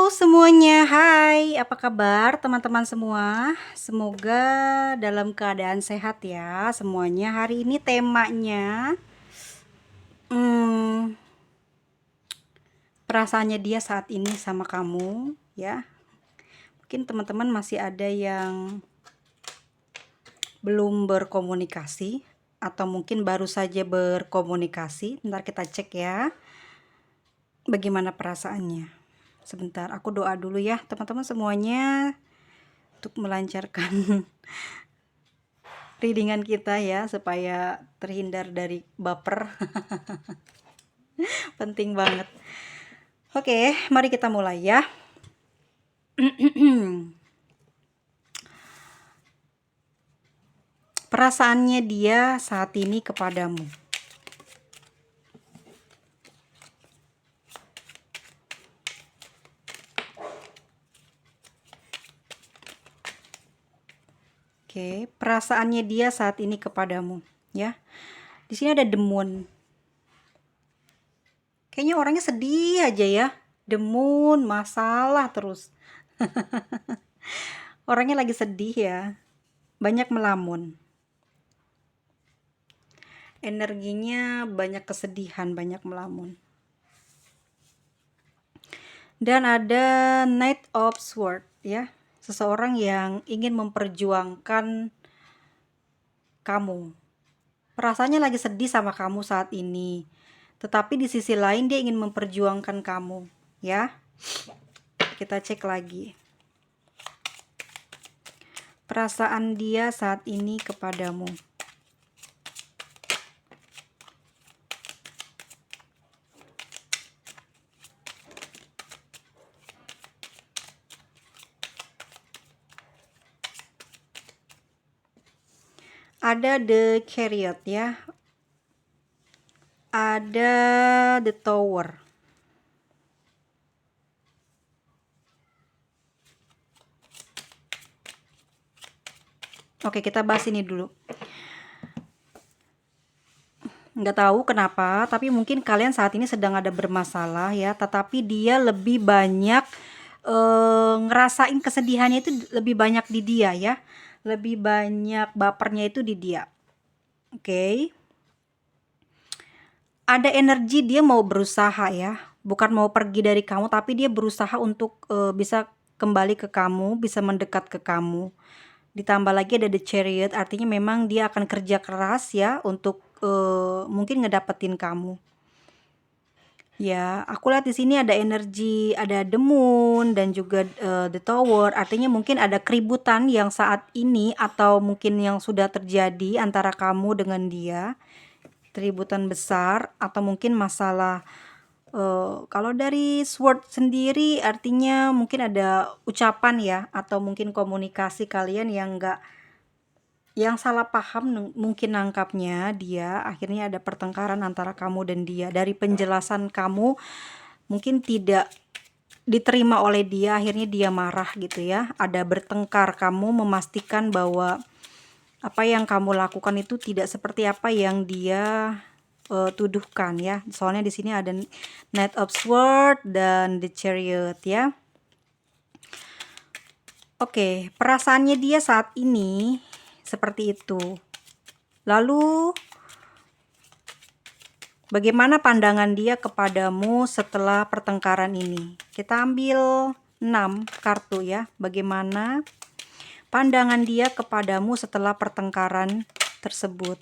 semuanya, hai, apa kabar teman-teman semua? Semoga dalam keadaan sehat ya semuanya. Hari ini temanya perasaannya dia saat ini sama kamu ya. Mungkin teman-teman masih ada yang belum berkomunikasi atau mungkin baru saja berkomunikasi. Ntar kita cek ya bagaimana perasaannya. Sebentar, aku doa dulu ya teman-teman semuanya untuk melancarkan readingan kita ya supaya terhindar dari baper. Penting banget. Oke, mari kita mulai ya. Perasaannya dia saat ini kepadamu. Oke, perasaannya dia saat ini kepadamu ya. Di sini ada the moon. Kayaknya orangnya sedih aja ya. The moon, masalah terus. Orangnya lagi sedih ya. Banyak melamun. Energinya banyak kesedihan, banyak melamun. Dan ada Knight of Swords ya. Seseorang yang ingin memperjuangkan kamu. Perasaannya lagi sedih sama kamu saat ini. Tetapi di sisi lain dia ingin memperjuangkan kamu, ya. Kita cek lagi. Perasaan dia saat ini kepadamu. Ada the Chariot ya. Ada the Tower. Oke, kita bahas ini dulu. Nggak tahu kenapa, tapi mungkin kalian saat ini sedang ada bermasalah ya, tetapi dia lebih banyak ngerasain kesedihannya itu lebih banyak di dia ya. Lebih banyak bapernya itu di dia. Oke. Ada energi dia mau berusaha ya, bukan mau pergi dari kamu, tapi dia berusaha untuk bisa kembali ke kamu, bisa mendekat ke kamu. Ditambah lagi ada the Chariot, artinya memang dia akan kerja keras ya untuk mungkin ngedapetin kamu. Ya, aku lihat di sini ada energi, ada the moon dan juga the tower. Artinya mungkin ada keributan yang saat ini atau mungkin yang sudah terjadi antara kamu dengan dia. Keributan besar atau mungkin masalah. Kalau dari sword sendiri artinya mungkin ada ucapan ya atau mungkin komunikasi kalian yang salah paham mungkin nangkapnya dia, akhirnya ada pertengkaran antara kamu dan dia. Dari penjelasan kamu mungkin tidak diterima oleh dia, akhirnya dia marah gitu ya. Ada bertengkar, kamu memastikan bahwa apa yang kamu lakukan itu tidak seperti apa yang dia tuduhkan ya. Soalnya di sini ada Knight of Swords dan the Chariot ya. Oke, perasaannya dia saat ini seperti itu. Lalu bagaimana pandangan dia kepadamu setelah pertengkaran ini? Kita ambil 6 kartu ya. Bagaimana pandangan dia kepadamu setelah pertengkaran tersebut?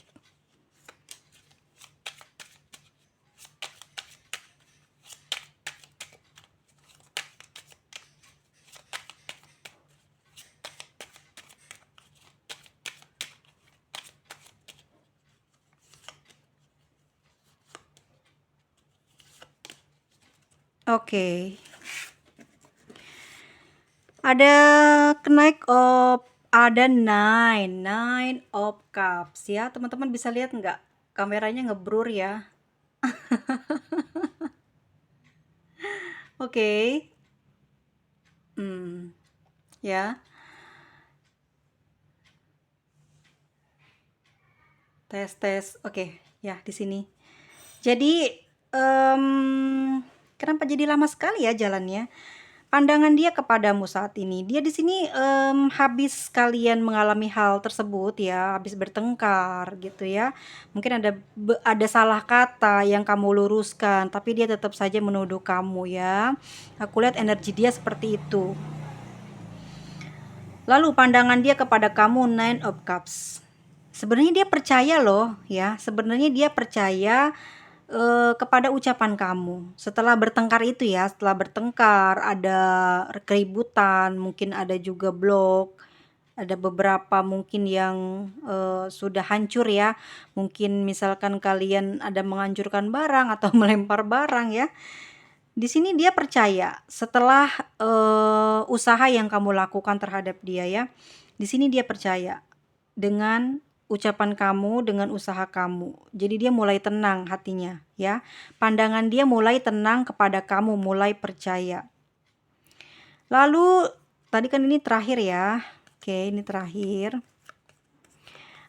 Oke. Ada ada nine of cups ya. Teman-teman bisa lihat nggak? Kameranya ngeblur ya. Oke. Ya. Tes. Oke, ya di sini. Jadi kenapa jadi lama sekali ya jalannya? pandangan dia kepadamu saat ini. Dia di sini, habis kalian mengalami hal tersebut ya, habis bertengkar gitu ya. Mungkin ada salah kata yang kamu luruskan, tapi dia tetap saja menuduh kamu ya. Aku lihat energi dia seperti itu. Lalu pandangan dia kepada kamu, Nine of Cups. Sebenarnya dia percaya loh ya, sebenarnya dia percaya kepada ucapan kamu. Setelah bertengkar itu ya, setelah bertengkar ada keributan, mungkin ada juga blok, ada beberapa mungkin yang sudah hancur ya. Mungkin misalkan kalian ada menghancurkan barang atau melempar barang ya. Di sini dia percaya setelah usaha yang kamu lakukan terhadap dia ya. Di sini dia percaya dengan ucapan kamu, dengan usaha kamu. Jadi dia mulai tenang hatinya ya. Pandangan dia mulai tenang kepada kamu, mulai percaya. Lalu tadi kan ini terakhir ya. Oke, ini terakhir.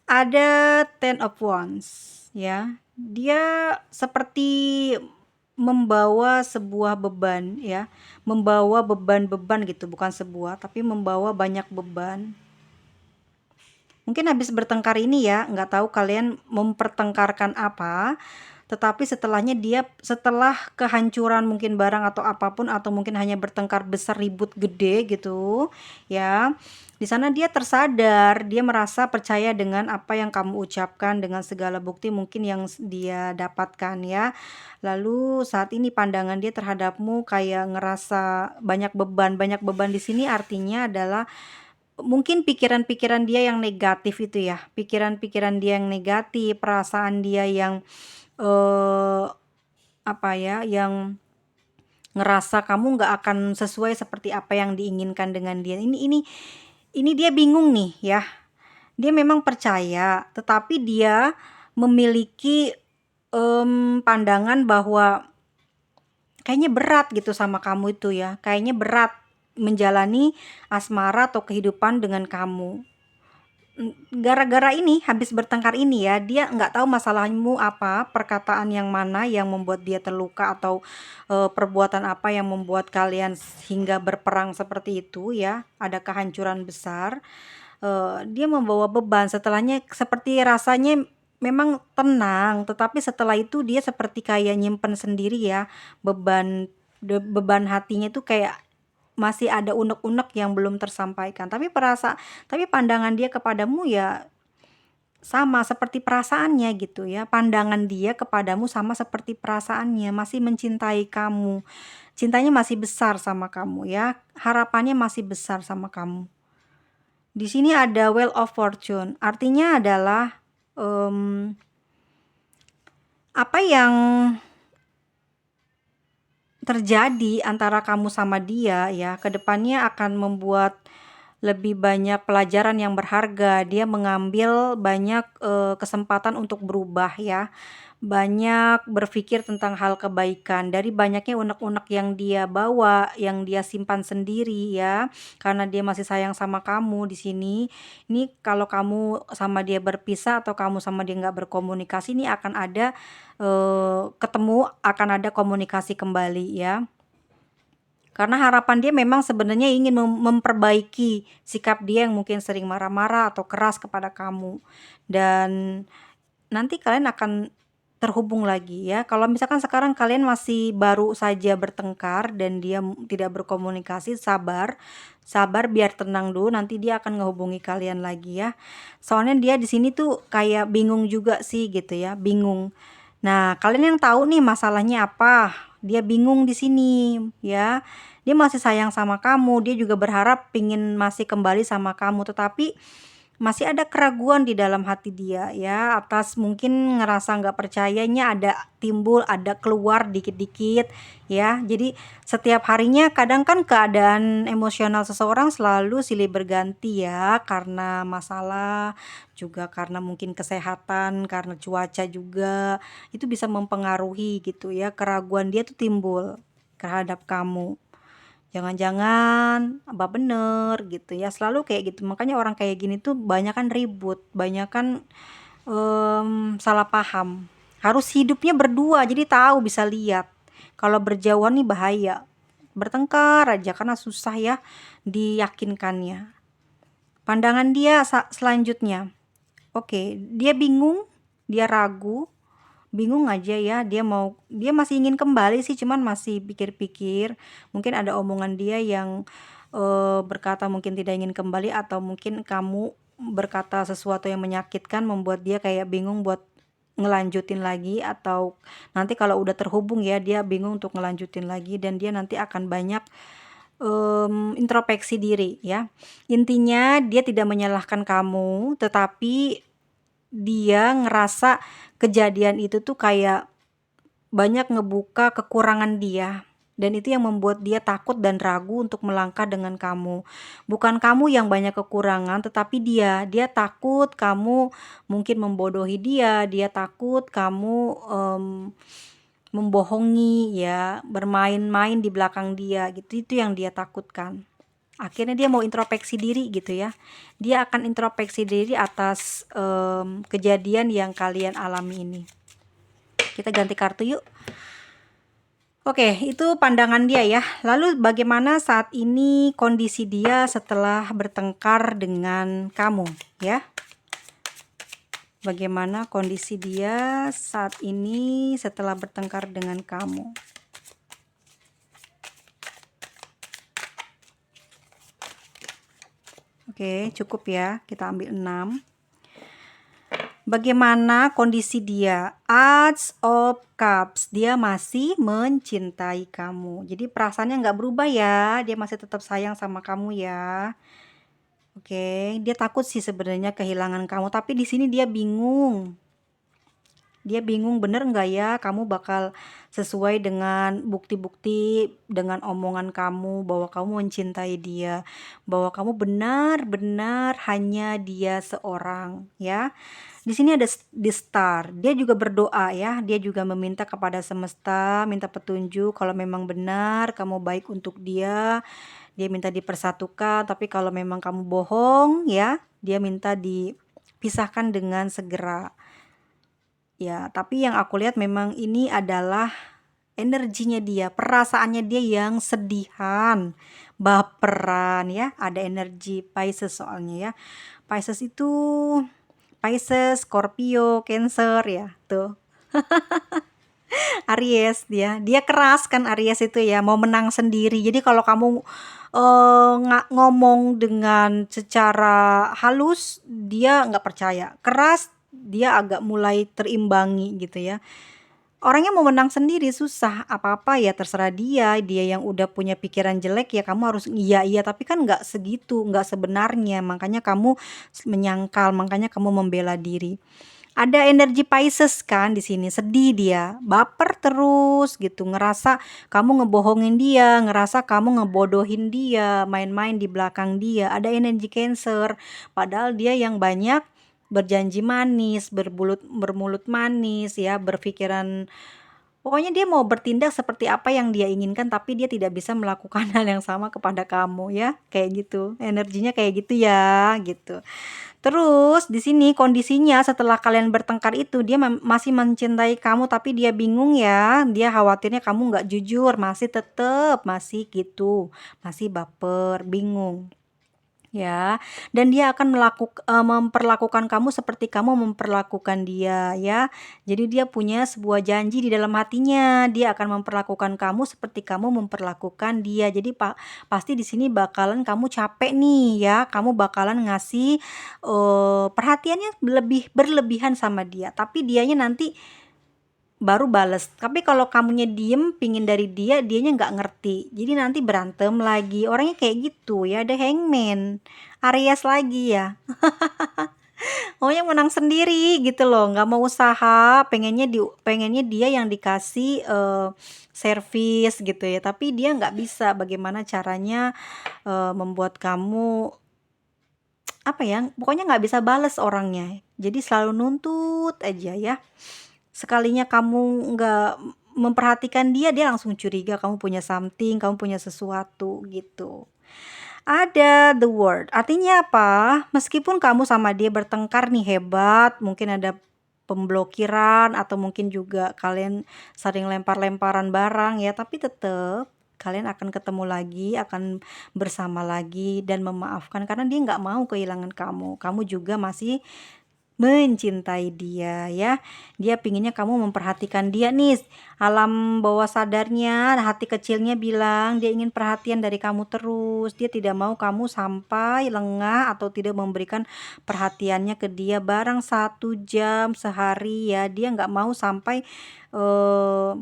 Ada Ten of Wands ya. Dia seperti membawa sebuah beban ya. Membawa beban-beban gitu, bukan sebuah, tapi membawa banyak beban. Mungkin habis bertengkar ini ya, nggak tahu kalian mempertengkarkan apa, tetapi setelah kehancuran mungkin barang atau apapun, atau mungkin hanya bertengkar besar, ribut gede gitu ya, di sana dia tersadar, dia merasa percaya dengan apa yang kamu ucapkan, dengan segala bukti mungkin yang dia dapatkan ya. Lalu saat ini pandangan dia terhadapmu kayak ngerasa banyak beban di sini artinya adalah mungkin pikiran-pikiran dia yang negatif itu ya, pikiran-pikiran dia yang negatif, perasaan dia yang apa ya, yang ngerasa kamu nggak akan sesuai seperti apa yang diinginkan dengan dia. Ini dia bingung nih ya. Dia memang percaya, tetapi dia memiliki pandangan bahwa kayaknya berat gitu sama kamu itu ya. Kayaknya berat menjalani asmara atau kehidupan dengan kamu. Gara-gara ini, habis bertengkar ini ya, dia nggak tahu masalahmu apa, perkataan yang mana yang membuat dia terluka, atau perbuatan apa yang membuat kalian hingga berperang seperti itu ya, ada kehancuran besar. Dia membawa beban, setelahnya seperti rasanya memang tenang, tetapi setelah itu dia seperti kayak nyimpen sendiri ya, beban hatinya itu kayak masih ada unek-unek yang belum tersampaikan. Tapi pandangan dia kepadamu ya sama seperti perasaannya gitu ya. Pandangan dia kepadamu sama seperti perasaannya, masih mencintai kamu. Cintanya masih besar sama kamu ya. Harapannya masih besar sama kamu. Di sini ada Wheel of Fortune. Artinya adalah apa yang terjadi antara kamu sama dia ya, kedepannya akan membuat lebih banyak pelajaran yang berharga. Dia mengambil banyak kesempatan untuk berubah ya, banyak berpikir tentang hal kebaikan dari banyaknya unek-unek yang dia bawa, yang dia simpan sendiri ya, karena dia masih sayang sama kamu di sini. Ini kalau kamu sama dia berpisah atau kamu sama dia nggak berkomunikasi, ini akan ada ketemu, akan ada komunikasi kembali ya. Karena harapan dia memang sebenarnya ingin memperbaiki sikap dia yang mungkin sering marah-marah atau keras kepada kamu. Dan nanti kalian akan terhubung lagi ya. Kalau misalkan sekarang kalian masih baru saja bertengkar dan dia tidak berkomunikasi, sabar biar tenang dulu, nanti dia akan ngehubungi kalian lagi ya. Soalnya dia di sini tuh kayak bingung juga sih gitu ya, bingung. Nah, kalian yang tahu nih masalahnya apa? Dia bingung di sini ya. Dia masih sayang sama kamu, dia juga berharap pingin masih kembali sama kamu, tetapi masih ada keraguan di dalam hati dia ya, atas mungkin ngerasa nggak percayanya ada keluar dikit-dikit ya. Jadi setiap harinya kadang kan keadaan emosional seseorang selalu silih berganti ya, karena masalah, juga karena mungkin kesehatan, karena cuaca juga, itu bisa mempengaruhi gitu ya, keraguan dia tuh timbul terhadap kamu. Jangan-jangan apa bener gitu ya, selalu kayak gitu. Makanya orang kayak gini tuh banyakan ribut, banyakan salah paham. Harus hidupnya berdua, jadi tahu, bisa lihat. Kalau berjauhan nih bahaya. bertengkar aja karena susah ya diyakinkannya. Pandangan dia selanjutnya, oke, dia bingung, dia ragu, bingung aja ya, dia masih ingin kembali sih, cuman masih pikir-pikir. Mungkin ada omongan dia yang berkata mungkin tidak ingin kembali, atau mungkin kamu berkata sesuatu yang menyakitkan membuat dia kayak bingung buat ngelanjutin lagi, atau nanti kalau udah terhubung ya dia bingung untuk ngelanjutin lagi, dan dia nanti akan banyak introspeksi diri ya. Intinya dia tidak menyalahkan kamu, tetapi dia ngerasa kejadian itu tuh kayak banyak ngebuka kekurangan dia, dan itu yang membuat dia takut dan ragu untuk melangkah dengan kamu. Bukan kamu yang banyak kekurangan, tetapi dia takut kamu mungkin membodohi dia takut kamu membohongi ya, bermain-main di belakang dia gitu. Itu yang dia takutkan. Akhirnya dia mau introspeksi diri gitu ya. Dia akan introspeksi diri atas kejadian yang kalian alami ini. Kita ganti kartu yuk. Oke, itu pandangan dia ya. Lalu bagaimana saat ini kondisi dia setelah bertengkar dengan kamu ya? Bagaimana kondisi dia saat ini setelah bertengkar dengan kamu? Oke, cukup ya. Kita ambil 6. Bagaimana kondisi dia? Ace of Cups. Dia masih mencintai kamu. Jadi perasaannya nggak berubah ya. Dia masih tetap sayang sama kamu ya. Oke, dia takut sih sebenarnya kehilangan kamu, tapi di sini dia bingung. Dia bingung bener nggak ya kamu bakal sesuai dengan bukti-bukti, dengan omongan kamu bahwa kamu mencintai dia, bahwa kamu benar-benar hanya dia seorang ya. Di sini ada di star, dia juga berdoa ya, dia juga meminta kepada semesta, minta petunjuk kalau memang benar kamu baik untuk dia minta dipersatukan, tapi kalau memang kamu bohong ya, dia minta dipisahkan dengan segera. Ya, tapi yang aku lihat memang ini adalah energinya dia, perasaannya dia yang sedihan, baperan ya, ada energi Pisces soalnya ya. Pisces itu Pisces, Scorpio, Cancer ya, tuh. Aries dia keras kan, Aries itu ya, mau menang sendiri. Jadi kalau kamu ngomong dengan secara halus, dia nggak percaya. Keras, dia agak mulai terimbangi gitu ya. Orangnya mau menang sendiri susah, apa-apa ya terserah dia yang udah punya pikiran jelek ya kamu harus iya, tapi kan nggak segitu, nggak sebenarnya, makanya kamu menyangkal, makanya kamu membela diri. Ada energi Pisces kan di sini, sedih dia, baper terus gitu, ngerasa kamu ngebohongin dia, ngerasa kamu ngebodohin dia, main-main di belakang dia. Ada energi Cancer, padahal dia yang banyak berjanji manis, bermulut manis ya, berpikiran, pokoknya dia mau bertindak seperti apa yang dia inginkan, tapi dia tidak bisa melakukan hal yang sama kepada kamu ya, kayak gitu. Energinya kayak gitu ya, gitu. Terus di sini kondisinya setelah kalian bertengkar itu dia masih mencintai kamu, tapi dia bingung ya, dia khawatirnya kamu nggak jujur, masih gitu, masih baper, bingung. Ya, dan dia akan memperlakukan kamu seperti kamu memperlakukan dia ya. Jadi dia punya sebuah janji di dalam hatinya, dia akan memperlakukan kamu seperti kamu memperlakukan dia. Jadi pasti di sini bakalan kamu capek nih ya, kamu bakalan ngasih perhatiannya berlebihan sama dia, tapi dianya nanti baru bales. Tapi kalau kamunya diem pingin dari dianya nggak ngerti, jadi nanti berantem lagi. Orangnya kayak gitu ya. Ada Hangman, Aries lagi ya. Maunya menang sendiri gitu loh, nggak mau usaha, pengennya dia yang dikasih servis gitu ya, tapi dia nggak bisa bagaimana caranya membuat kamu apa ya, pokoknya nggak bisa bales orangnya, jadi selalu nuntut aja ya. Sekalinya kamu nggak memperhatikan dia langsung curiga kamu punya something, kamu punya sesuatu gitu. Ada the word, artinya apa? Meskipun kamu sama dia bertengkar nih hebat, mungkin ada pemblokiran atau mungkin juga kalian sering lempar-lemparan barang ya, tapi tetap Kalian akan ketemu lagi, akan bersama lagi dan memaafkan karena dia nggak mau kehilangan kamu. Kamu juga masih mencintai dia ya. Dia pinginnya kamu memperhatikan dia nih. Alam bawah sadarnya, hati kecilnya bilang dia ingin perhatian dari kamu terus. Dia tidak mau kamu sampai lengah atau tidak memberikan perhatiannya ke dia barang 1 jam sehari ya. Dia nggak mau sampai eh,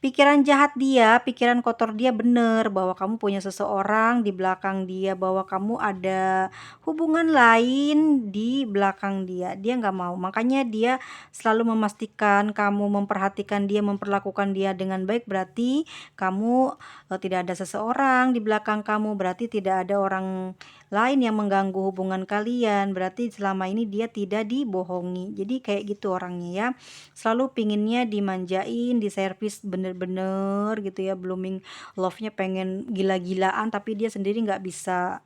pikiran jahat dia, pikiran kotor dia bener bahwa kamu punya seseorang di belakang dia, bahwa kamu ada hubungan lain di belakang dia. Dia nggak mau. Makanya dia selalu memastikan kamu memperhatikan dia, memperlakukan dia dengan baik. Berarti kamu tidak ada seseorang di belakang kamu. Berarti tidak ada orang lain yang mengganggu hubungan kalian. Berarti selama ini dia tidak dibohongi. Jadi kayak gitu orangnya ya. Selalu pinginnya dimanjain, diservis bener-bener gitu ya. Blooming love-nya pengen gila-gilaan tapi dia sendiri nggak bisa.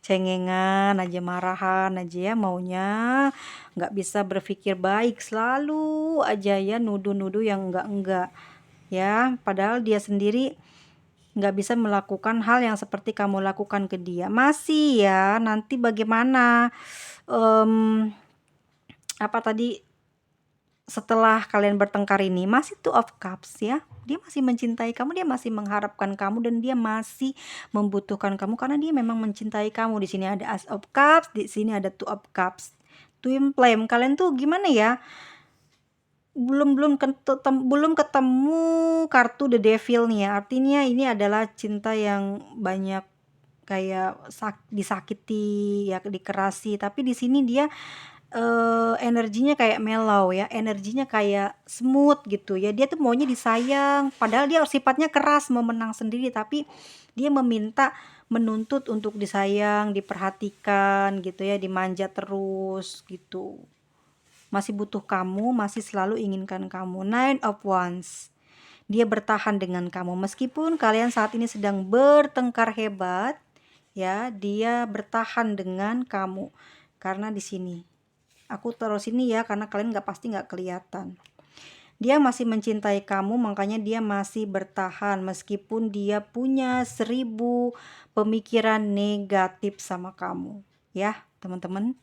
Cengengan aja, marahan aja ya maunya, nggak bisa berpikir baik, selalu aja ya nuduh-nuduh yang enggak ya, padahal dia sendiri nggak bisa melakukan hal yang seperti kamu lakukan ke dia. Masih ya, nanti bagaimana, mmm, apa tadi, setelah kalian bertengkar ini masih Two of Cups ya. Dia masih mencintai kamu, dia masih mengharapkan kamu dan dia masih membutuhkan kamu karena dia memang mencintai kamu. Di sini ada Ace of Cups, di sini ada Two of Cups. Twin flame. Kalian tuh gimana ya? Belum belum belum ketemu kartu The Devil nih ya. Artinya ini adalah cinta yang banyak kayak disakiti ya, dikerasi, tapi di sini dia energinya kayak mellow ya, energinya kayak smooth gitu ya. Dia tuh maunya disayang, padahal dia sifatnya keras, mau menang sendiri, tapi dia menuntut untuk disayang, diperhatikan gitu ya, dimanja terus gitu. Masih butuh kamu, masih selalu inginkan kamu. Nine of Wands. Dia bertahan dengan kamu meskipun kalian saat ini sedang bertengkar hebat ya, dia bertahan dengan kamu. Karena di sini aku taruh sini ya karena kalian pasti nggak kelihatan. Dia masih mencintai kamu, makanya dia masih bertahan meskipun dia punya 1000 pemikiran negatif sama kamu ya teman-teman.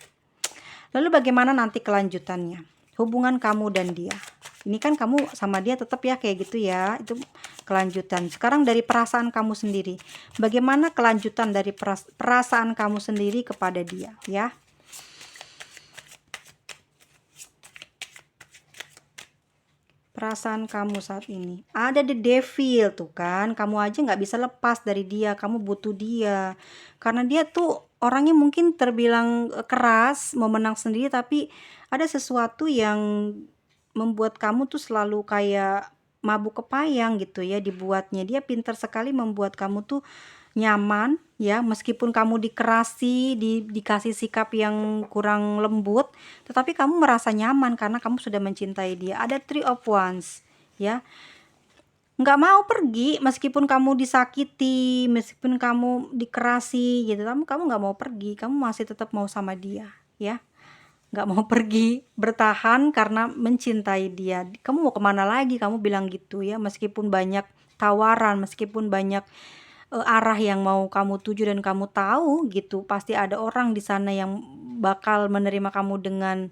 Lalu bagaimana nanti kelanjutannya hubungan kamu dan dia? Ini kan kamu sama dia tetap ya kayak gitu ya, itu kelanjutan. Sekarang dari perasaan kamu sendiri, bagaimana kelanjutan dari perasaan kamu sendiri kepada dia ya? Perasaan kamu saat ini ada the devil tuh kan, kamu aja nggak bisa lepas dari dia, kamu butuh dia karena dia tuh orangnya mungkin terbilang keras, mau menang sendiri, tapi ada sesuatu yang membuat kamu tuh selalu kayak mabuk kepayang gitu ya dibuatnya. Dia pintar sekali membuat kamu tuh nyaman ya, meskipun kamu dikerasi, dikasih sikap yang kurang lembut, tetapi kamu merasa nyaman karena kamu sudah mencintai dia. Ada Three of Wands ya, nggak mau pergi meskipun kamu disakiti, meskipun kamu dikerasi gitu, kamu nggak mau pergi, kamu masih tetap mau sama dia ya, nggak mau pergi, bertahan karena mencintai dia. Kamu mau kemana lagi, kamu bilang gitu ya, meskipun banyak tawaran, meskipun banyak arah yang mau kamu tuju dan kamu tahu gitu pasti ada orang di sana yang bakal menerima kamu dengan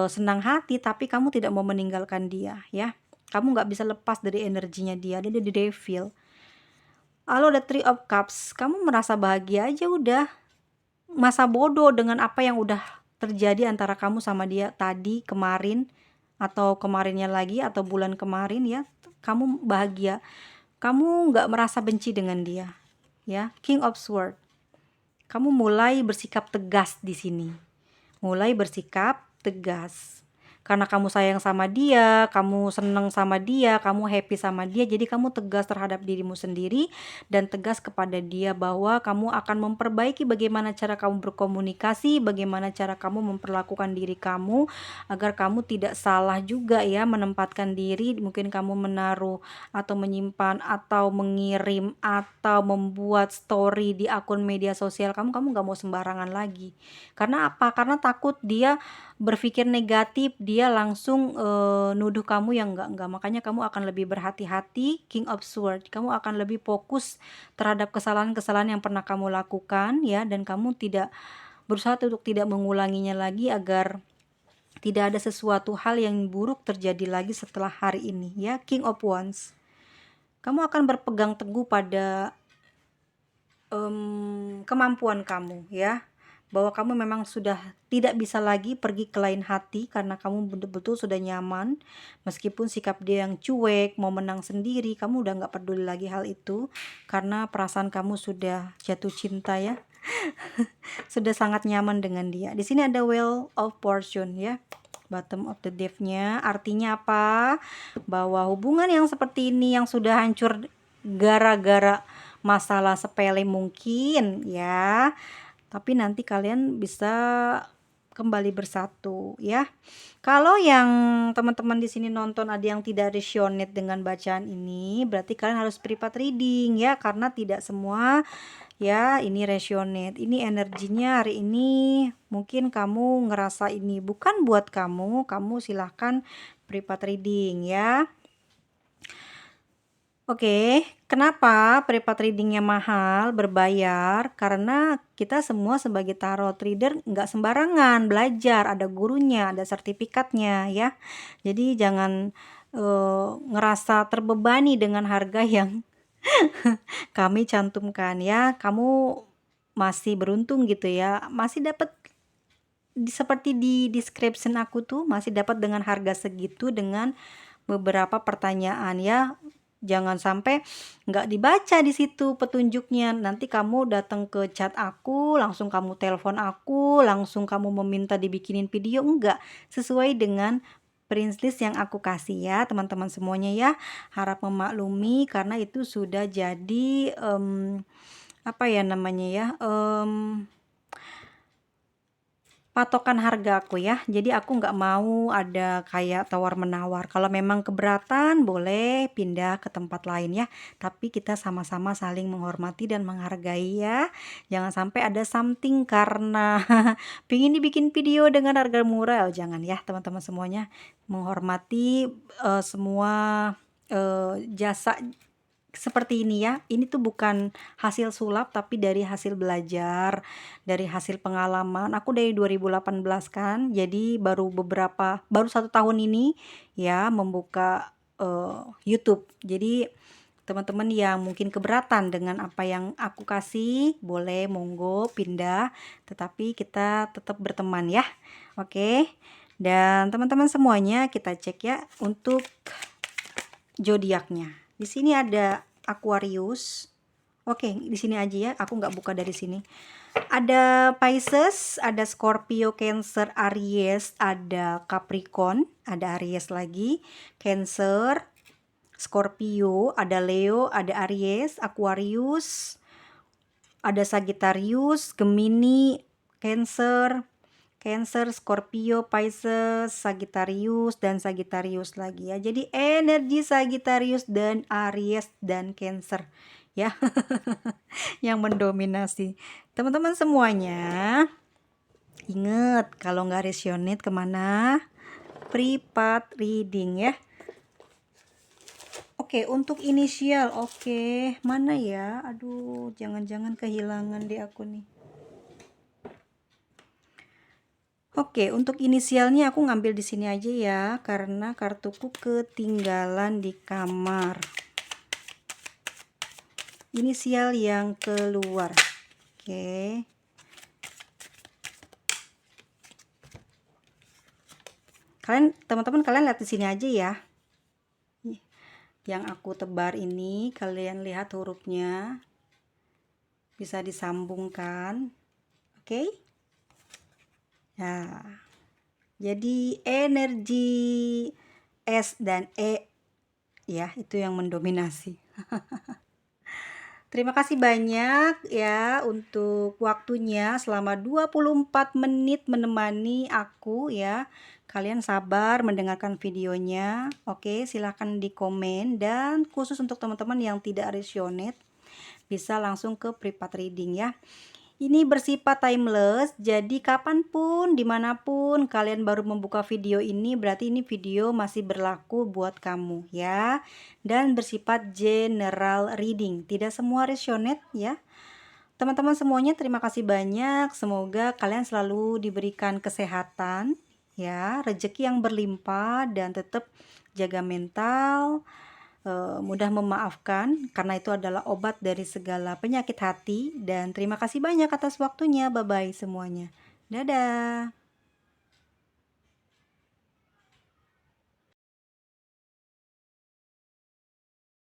senang hati, tapi kamu tidak mau meninggalkan dia ya. Kamu nggak bisa lepas dari energinya dia di devil. Lalu ada Three of Cups, kamu merasa bahagia aja udah, masa bodoh dengan apa yang udah terjadi antara kamu sama dia tadi, kemarin, atau kemarinnya lagi, atau bulan kemarin ya. Kamu bahagia, kamu nggak merasa benci dengan dia ya. King of Sword, kamu mulai bersikap tegas di sini, mulai bersikap tegas karena kamu sayang sama dia, kamu seneng sama dia, kamu happy sama dia, jadi kamu tegas terhadap dirimu sendiri dan tegas kepada dia bahwa kamu akan memperbaiki bagaimana cara kamu berkomunikasi, bagaimana cara kamu memperlakukan diri kamu agar kamu tidak salah juga ya menempatkan diri. Mungkin kamu menaruh atau menyimpan atau mengirim atau membuat story di akun media sosial kamu nggak mau sembarangan lagi. Karena apa? Karena takut dia berpikir negatif, dia langsung nuduh kamu yang enggak. Makanya kamu akan lebih berhati-hati. King of Swords, kamu akan lebih fokus terhadap kesalahan-kesalahan yang pernah kamu lakukan ya, dan kamu tidak berusaha untuk tidak mengulanginya lagi agar tidak ada sesuatu hal yang buruk terjadi lagi setelah hari ini ya. King of Wands, kamu akan berpegang teguh pada kemampuan kamu ya, bahwa kamu memang sudah tidak bisa lagi pergi ke lain hati karena kamu betul-betul sudah nyaman. Meskipun sikap dia yang cuek, mau menang sendiri, kamu udah nggak peduli lagi hal itu karena perasaan kamu sudah jatuh cinta ya. Sudah sangat nyaman dengan dia. Di sini ada Wheel of Fortune ya, bottom of the deck-nya. Artinya apa? Bahwa hubungan yang seperti ini yang sudah hancur gara-gara masalah sepele mungkin ya, tapi nanti kalian bisa kembali bersatu ya. Kalau yang teman-teman di sini nonton ada yang tidak resonate dengan bacaan ini, berarti kalian harus privat reading ya, karena tidak semua ya ini resonate. Ini energinya hari ini mungkin kamu ngerasa ini bukan buat kamu, silahkan privat reading ya. Oke, kenapa privat readingnya mahal, berbayar? Karena kita semua sebagai tarot reader nggak sembarangan belajar, ada gurunya, ada sertifikatnya ya. Jadi jangan ngerasa terbebani dengan harga yang kami cantumkan ya. Kamu masih beruntung gitu ya, masih dapat seperti di description aku tuh, masih dapat dengan harga segitu dengan beberapa pertanyaan ya. Jangan sampai nggak dibaca di situ petunjuknya. Nanti kamu datang ke chat aku, langsung kamu telepon aku, langsung kamu meminta dibikinin video. Enggak, sesuai dengan price list yang aku kasih ya teman-teman semuanya ya. Harap memaklumi karena itu sudah jadi apa ya namanya ya, patokan harga aku ya. Jadi aku nggak mau ada kayak tawar-menawar. Kalau memang keberatan boleh pindah ke tempat lain ya. Tapi kita sama-sama saling menghormati dan menghargai ya. Jangan sampai ada something karena pingin dibikin video dengan harga murah. Oh, jangan ya teman-teman semuanya. Menghormati semua jasa seperti ini ya. Ini tuh bukan hasil sulap tapi dari hasil belajar, dari hasil pengalaman. Aku dari 2018 kan, jadi baru 1 tahun ini ya membuka YouTube. Jadi teman-teman yang mungkin keberatan dengan apa yang aku kasih, boleh monggo pindah, tetapi kita tetap berteman ya. Oke. Dan teman-teman semuanya kita cek ya untuk zodiaknya. Di sini ada Aquarius. Oke, di sini aja ya. Aku nggak buka dari sini. Ada Pisces, ada Scorpio, Cancer, Aries, ada Capricorn, ada Aries lagi, Cancer, Scorpio, ada Leo, ada Aries, Aquarius, ada Sagittarius, Gemini, Cancer, Scorpio, Pisces, Sagittarius, dan Sagittarius lagi ya. Jadi energi Sagittarius dan Aries dan Cancer ya yang mendominasi. Teman-teman semuanya ingat, kalau nggak resonate kemana? Privat reading ya. Oke, untuk inisial, oke, mana ya? Aduh, jangan-jangan kehilangan di aku nih. Oke, untuk inisialnya aku ngambil di sini aja ya, karena kartuku ketinggalan di kamar. Inisial yang keluar. Oke. Teman-teman kalian lihat di sini aja ya. Yang aku tebar ini, kalian lihat hurufnya. Bisa disambungkan. Oke? Nah, jadi energi S dan E ya, itu yang mendominasi. Terima kasih banyak ya untuk waktunya selama 24 menit menemani aku ya. Kalian sabar mendengarkan videonya. Oke, silahkan di komen, dan khusus untuk teman-teman yang tidak resonate bisa langsung ke privat reading ya. Ini bersifat timeless, jadi kapanpun, dimanapun kalian baru membuka video ini, berarti ini video masih berlaku buat kamu ya. Dan bersifat general reading, tidak semua resonate ya. Teman-teman semuanya terima kasih banyak, semoga kalian selalu diberikan kesehatan ya, rezeki yang berlimpah dan tetap jaga mental, mudah memaafkan karena itu adalah obat dari segala penyakit hati dan terima kasih banyak atas waktunya. Bye-bye semuanya. Dadah.